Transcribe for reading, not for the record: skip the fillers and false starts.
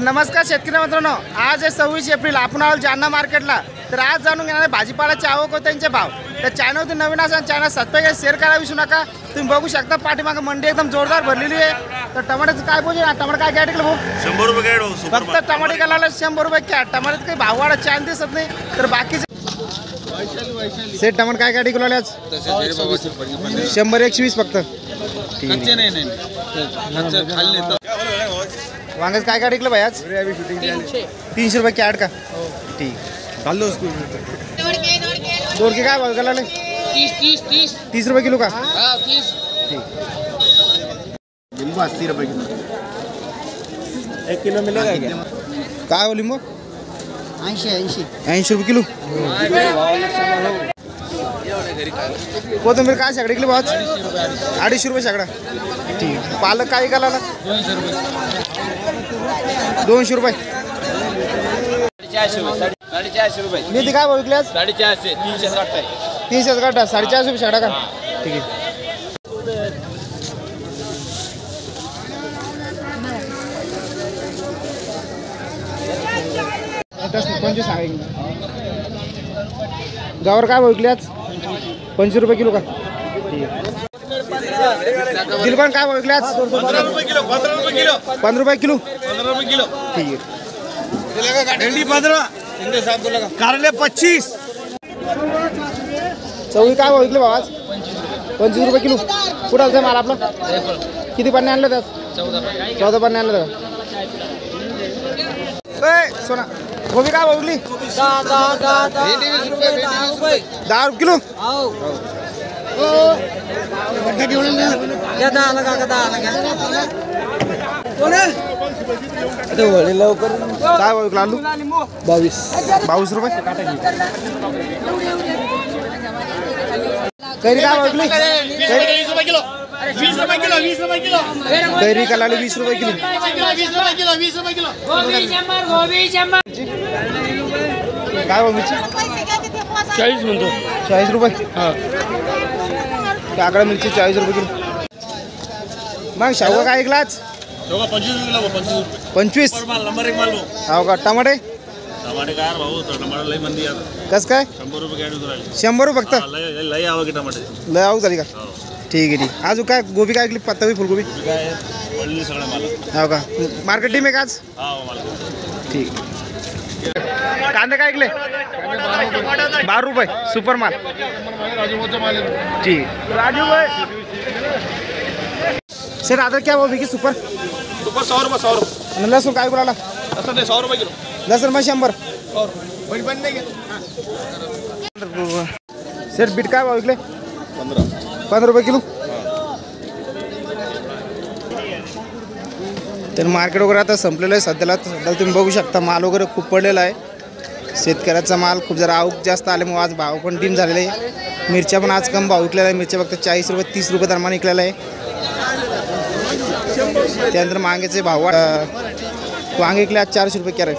नमस्कार शेतकरी मित्रांनो, आज आहे 26 एप्रिल. आपण आलो जालना मार्केटला. तर आज जाणून घेणार भाजीपाल्याची आवक व त्यांचे भाव. तर चॅनलवरती नवीन असेल चॅनल सबस्क्राइब शेअर करायला विसरू नका. तुम्ही बघू शकता पाठीमागे मंडी एकदम जोरदार भरलेली आहे. तर टमाट्याचं काय बोलू? टमाटर काय कॅट भाऊ? 100 रुपये कॅट भाऊ. फक्त टमाटे घालायला 100 रुपये कॅट. टमाट्यात काही भाव वाढत चान्स दिसत नाही. तर बाकीचे सेट टमाटर काय कॅट किलो आज? 100-120 फक्त. वांगच काय कॅट भाई आज? 300 रुपये कॅट का? ठीक. घाल उसको. दोडके काय भाव घालाले? 30 रुपये किलो का? 30. ठीक. लिंबू 80 रुपये किलो. 1 किलो मिलेगा क्या? काय हो लिंबू? 80 रुपये किलो. कोथिंबीर काय शेकडा किलो भाव? 250 रुपये शेकडा. ठीक. पालक काय घालाला? 200 रुपये. 450 रुपये. मेथी काय भाव विकली आज? 450. 300 काटताय. 300 काटा. 450 रुपये शेकडा का? ठीक आहे. गावर काय भाव विकली आज? 25 रुपये किलो का? ठीक आहे. दिलबन काय भाव विकली आज? 15 रुपये किलो. 15 रुपये किलो. 15 रुपये किलो. 15 रुपये किलो. ठीक आहे. भेंडी 15. कारले 25. चवळी काय भाव विकली भाव आज? 25 रुपये किलो. कुठं आहे माल आपला? किती पन्ने आणलं त्यात? 14 पन्ने आणलं का? सोना गोबी काय भाव विकली? 20 रुपये. 10 रुपये किलो. काय भाव विकला आलू? 22 रुपये. कैरी काय भाव विकली? 20 रुपये किलो. 20 रुपये किलो. 20 रुपये किलो. कैरी का लाली 20 रुपये किलो. 20 रुपये किलो. 20 रुपये किलो. काय भाव मिरची? 40 म्हणतो. 40 रुपये. काकडा मिरची 40 रुपये किलो. मग शाहू काय ऐकलाच? 25 किलो. 25. 25. नंबर 1 माल भाऊ. हो का? टमाटे टमाटे काय भाऊ? टमाटे लई मंदी आता. कस काय? 100 रुपये कॅट उतरायला. 100 रुपये फक्त. लई आवा की टमाटे. लय आऊ झाली का? ठीक आहे. ठीक. अजून काय गोबी काय ऐकली? पत्तावी फुलगोबी काय पडली सगळं माल. हो का? मार्केट टीम आहे का आज? हा माल. ठीक. कांदे काय ऐकले? 12 रुपये. सुपर माल. ठीक. राजू भाई सर आता क्या भाव बिकी सुपर? सुपर 100 रुपये. 100 रुपये. लसूण काय बोलाला? असं ते 100 रुपये किलो. लसूण मग 100. पण नाही सर बीट काय भाव विकले? 15. 15 रुपये किलो. तर मार्केट वगैरे आता संपलेलं आहे सध्याला. तुम्ही बघू शकता माल वगैरे खूप पडलेला आहे. शेतकऱ्याचा माल खूप जरा आवक जास्त आल्यामुळे आज भाव पण डीम झालेला आहे. मिरच्या पण आज कम भाव विकलेला आहे. मिरच्या फक्त 40 रुपये 30 रुपये दरम्यान विकलेला आहे. त्यानंतर मांग्याचे भाव वांगे विकले आज 400 रुपये कॅरेट.